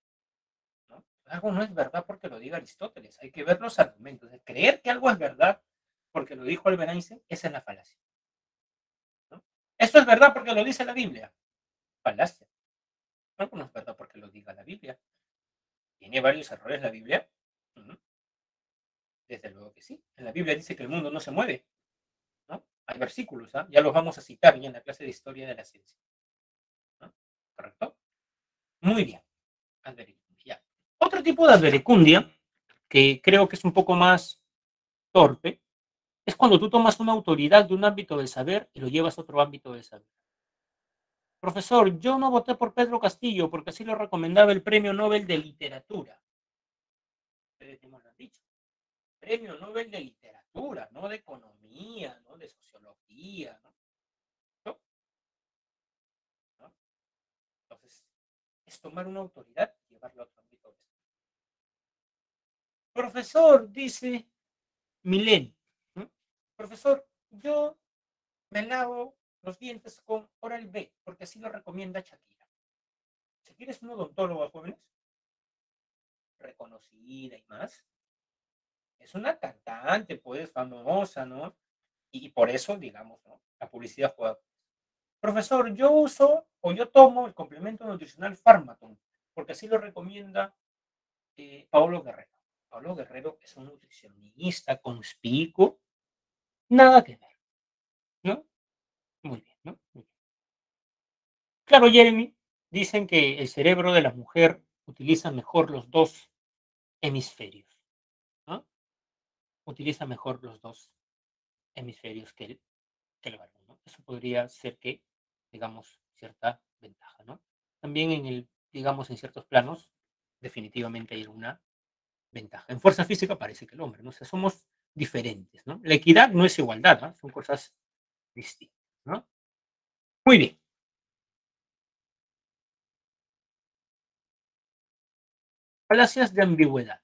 ¿No? Algo no es verdad porque lo diga Aristóteles. Hay que ver los argumentos. De creer que algo es verdad porque lo dijo Albert Einstein, esa es la falacia. ¿No? Esto es verdad porque lo dice la Biblia. Falacia. Algo no es verdad porque lo diga la Biblia. ¿Tiene varios errores la Biblia? Desde luego que sí. En la Biblia dice que el mundo no se mueve. ¿No? Hay versículos, ¿ah? Ya los vamos a citar ya en la clase de historia de la ciencia. ¿No? ¿Correcto? Muy bien. Adverecundia. Otro tipo de adverecundia, que creo que es un poco más torpe, es cuando tú tomas una autoridad de un ámbito del saber y lo llevas a otro ámbito del saber. Profesor, yo no voté por Pedro Castillo porque así lo recomendaba el Premio Nobel de Literatura. Ustedes mismos lo han dicho. Premio Nobel de Literatura, no de Economía, no de Sociología, ¿no? ¿No? ¿No? Entonces, es tomar una autoridad y llevarla a otro ámbito. Profesor, dice Milen, ¿no? Profesor, yo me lavo los dientes con Oral B, porque así lo recomienda Shakira. Shakira es una odontóloga, jóvenes, reconocida y más. Es una cantante, pues, famosa, ¿no? Y por eso, digamos, ¿no? La publicidad juega. Profesor, yo uso o yo tomo el complemento nutricional Pharmaton, porque así lo recomienda Paulo Guerrero. Paulo Guerrero es un nutricionista conspicuo, nada que ver, ¿no? Muy bien, ¿no? Muy bien. Claro, Jeremy, dicen que el cerebro de la mujer utiliza mejor los dos hemisferios, ¿no? Utiliza mejor los dos hemisferios que el varón, ¿no? Eso podría ser que, digamos, cierta ventaja, ¿no? También digamos, en ciertos planos, definitivamente hay una ventaja. En fuerza física parece que el hombre, ¿no? O sea, somos diferentes, ¿no? La equidad no es igualdad, ¿no? Son cosas distintas, ¿no? Muy bien. Falacias de ambigüedad.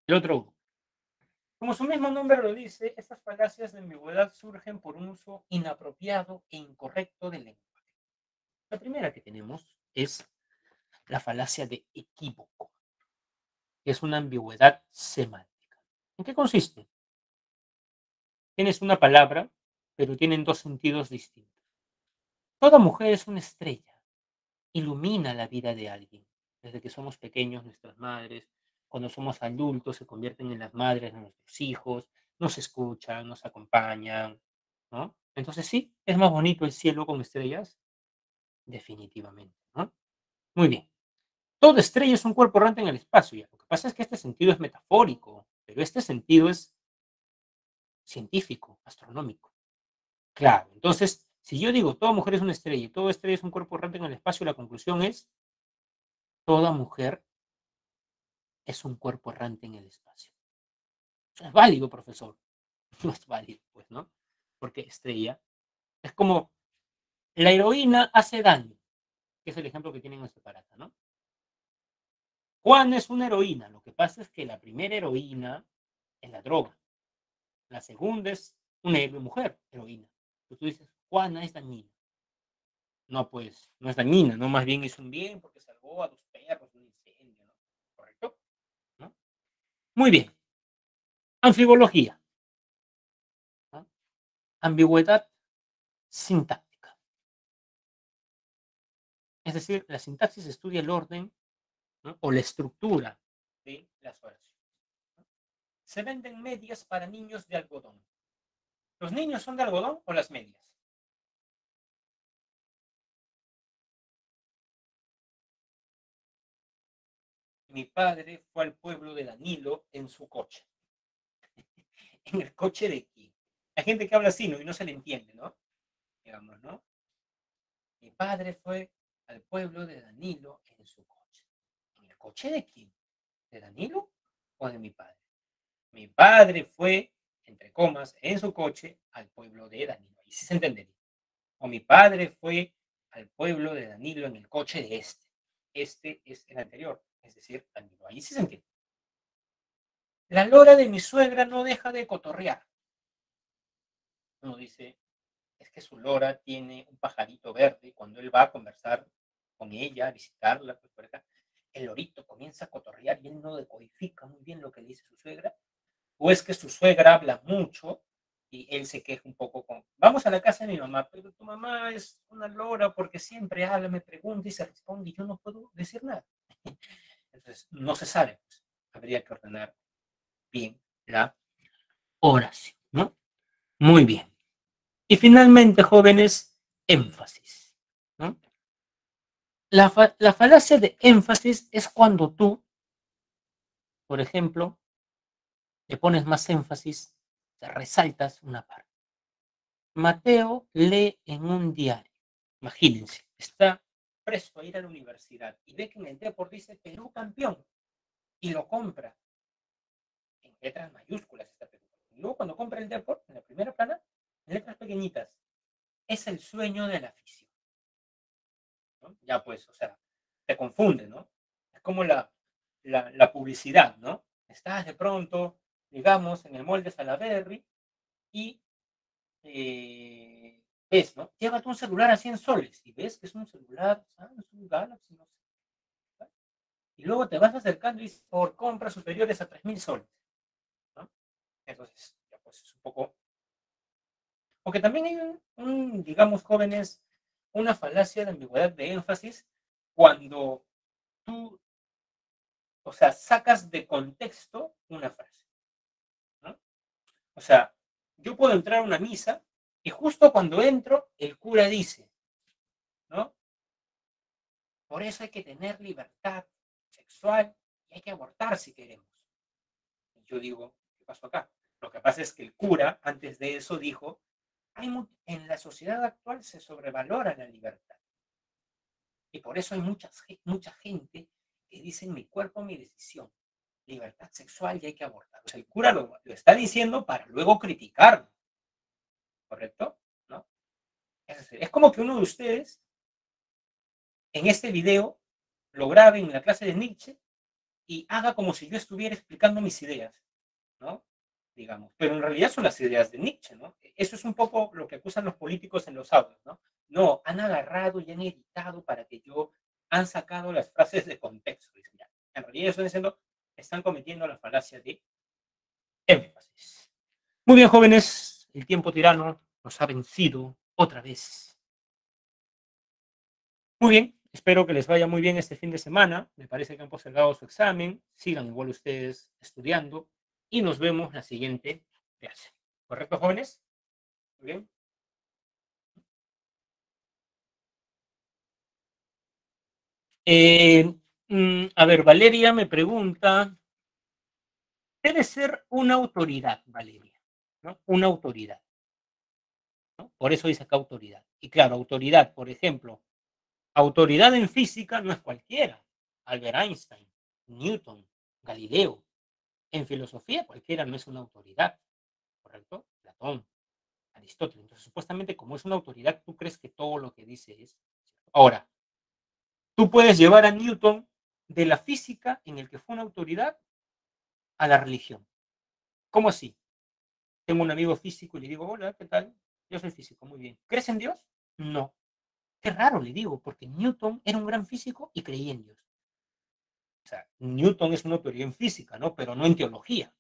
El otro grupo. Como su mismo nombre lo dice, estas falacias de ambigüedad surgen por un uso inapropiado e incorrecto del lenguaje. La primera que tenemos es la falacia de equívoco, que es una ambigüedad semántica. ¿En qué consiste? Tienes una palabra, pero tienen dos sentidos distintos. Toda mujer es una estrella, ilumina la vida de alguien. Desde que somos pequeños, nuestras madres cuando somos adultos, se convierten en las madres de nuestros hijos, nos escuchan, nos acompañan, ¿no? Entonces sí, es más bonito el cielo con estrellas, definitivamente, ¿no? Muy bien. Toda estrella es un cuerpo errante en el espacio. Ya. Lo que pasa es que este sentido es metafórico, pero este sentido es científico, astronómico. Claro, entonces, si yo digo toda mujer es una estrella y toda estrella es un cuerpo errante en el espacio, la conclusión es toda mujer es un cuerpo errante en el espacio. Eso es válido, profesor. No es válido, pues, ¿no? Porque estrella es como la heroína hace daño, que es el ejemplo que tiene en nuestra parata, ¿no? Juana es una heroína. Lo que pasa es que la primera heroína es la droga. La segunda es una héroe mujer, heroína. Entonces tú dices, Juana es dañina. No, pues, no es dañina, no, más bien hizo un bien porque salvó a 2 perros de un incendio, ¿no? ¿Correcto? ¿No? Muy bien. Anfibología, ¿no? Ambigüedad sintáctica. Es decir, la sintaxis estudia el orden, ¿no? O la estructura de las oraciones. ¿No? Se venden medias para niños de algodón. ¿Los niños son de algodón o las medias? Mi padre fue al pueblo de Danilo en su coche. ¿En el coche de quién? Hay gente que habla así, ¿no? Y no se le entiende, ¿no? Digamos, ¿no? Mi padre fue al pueblo de Danilo en su coche. ¿En el coche de quién? ¿De Danilo o de mi padre? Mi padre fue, entre comas, en su coche al pueblo de Danilo. Ahí sí se entendería. O mi padre fue al pueblo de Danilo en el coche de este. Este es el anterior, es decir, Danilo. Ahí sí se entiende. La lora de mi suegra no deja de cotorrear. Uno dice, es que su lora tiene un pajarito verde y cuando él va a conversar con ella, a visitarla, pues por acá, el lorito comienza a cotorrear y él no decodifica muy bien lo que le dice su suegra, o es que su suegra habla mucho y él se queja un poco con, vamos a la casa de mi mamá, pero tu mamá es una lora porque siempre habla, me pregunta y se responde y yo no puedo decir nada. Entonces, no se sabe, pues, habría que ordenar bien la oración, ¿no? Muy bien. Y finalmente, jóvenes, énfasis, ¿no? La falacia de énfasis es cuando tú, por ejemplo, le pones más énfasis, te resaltas una parte. Mateo lee en un diario. Imagínense, está presto a ir a la universidad y ve que en el Depor dice Perú campeón y lo compra en letras mayúsculas esta película. Y luego cuando compra el Depor, en la primera plana, en letras pequeñitas, es el sueño de la afición, ¿no? Ya pues, o sea, te confunde, ¿no? Es como la publicidad, ¿no? Estás de pronto, digamos, en el molde Salaberry y ves, ¿no? Llévate un celular a 100 soles y ves que es un celular Samsung Galaxy, no sé. ¿Vale? Y luego te vas acercando y dices, por compras superiores a 3.000 soles, ¿no? Entonces, ya pues es un poco... Porque también hay digamos, jóvenes, una falacia de ambigüedad de énfasis cuando tú, o sea, sacas de contexto una frase, ¿no? O sea, yo puedo entrar a una misa y justo cuando entro, el cura dice, ¿no? Por eso hay que tener libertad sexual y hay que abortar si queremos. Y yo digo, ¿qué pasó acá? Lo que pasa es que el cura, antes de eso, dijo, en la sociedad actual se sobrevalora la libertad. Y por eso hay mucha gente que dice, mi cuerpo, mi decisión, libertad sexual y hay que abortar. O sea, el cura lo está diciendo para luego criticarlo, ¿correcto? ¿No? Es como que uno de ustedes, en este video, lo grabe en la clase de Nietzsche y haga como si yo estuviera explicando mis ideas, ¿no? Digamos, pero en realidad son las ideas de Nietzsche, ¿no? Eso es un poco lo que acusan los políticos en los audios, ¿no? No, han agarrado y han editado para que yo, han sacado las frases de contexto. Dicen, ya. En realidad están diciendo, están cometiendo la falacia de énfasis. Muy bien, jóvenes, el tiempo tirano nos ha vencido otra vez. Muy bien, Espero que les vaya muy bien este fin de semana. Me parece que han postergado su examen. Sigan igual ustedes estudiando y nos vemos la siguiente clase. ¿Correcto, jóvenes? Muy bien. Eh, a ver, Valeria me pregunta, debe ser una autoridad, Valeria, ¿no? Una autoridad, ¿no? Por eso dice acá autoridad. Y claro, autoridad, por ejemplo, autoridad en física no es cualquiera. Albert Einstein, Newton, Galileo. En filosofía cualquiera no es una autoridad, ¿correcto? Platón, Aristóteles. Entonces, supuestamente, como es una autoridad, tú crees que todo lo que dice es. Ahora, tú puedes llevar a Newton de la física, en el que fue una autoridad, a la religión. ¿Cómo así? Tengo un amigo físico y le digo, hola, ¿qué tal? Yo soy físico, muy bien. ¿Crees en Dios? No. Qué raro, le digo, porque Newton era un gran físico y creía en Dios. O sea, Newton es una autoridad en física, ¿no? Pero no en teología,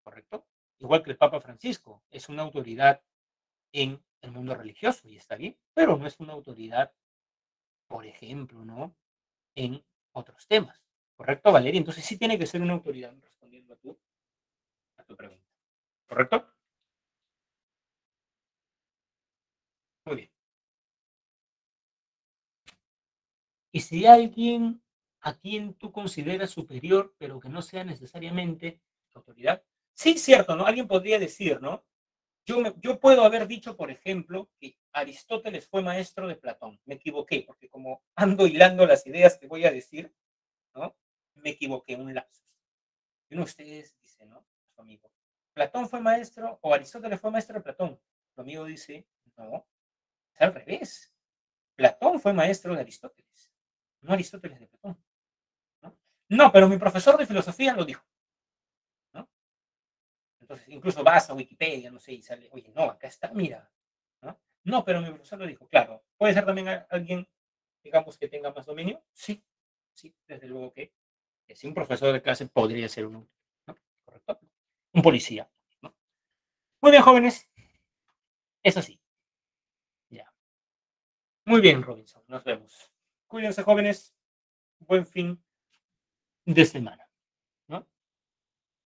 ¿correcto? Igual que el Papa Francisco, es una autoridad en el mundo religioso y está bien, pero no es una autoridad, por ejemplo, ¿no? En otros temas. ¿Correcto, Valeria? Entonces sí tiene que ser una autoridad respondiendo a tu pregunta. ¿Correcto? Muy bien. Y si alguien a quien tú consideras superior, pero que no sea necesariamente tu autoridad, sí, cierto, ¿no? Alguien podría decir, ¿no? Yo puedo haber dicho, por ejemplo, que Aristóteles fue maestro de Platón. Me equivoqué, porque como ando hilando las ideas que voy a decir, ¿no? Me equivoqué, un lapsus. Y uno de ustedes dice, ¿no? Su amigo, ¿Platón fue maestro o Aristóteles fue maestro de Platón? Su amigo dice, no, es al revés. Platón fue maestro de Aristóteles, no Aristóteles de Platón. ¿No? No, pero mi profesor de filosofía lo dijo, ¿no? Entonces, incluso vas a Wikipedia, no sé, y sale, oye, no, acá está, mira, ¿no? No, pero mi profesor lo dijo, claro. ¿Puede ser también alguien, digamos, que tenga más dominio? Sí, sí, desde luego que sí, un profesor de clase podría ser uno, ¿no? ¿Correcto? Un policía, ¿no? Muy bien, jóvenes, eso sí, ya. Muy bien, Robinson, nos vemos. Cuídense, jóvenes, buen fin de semana.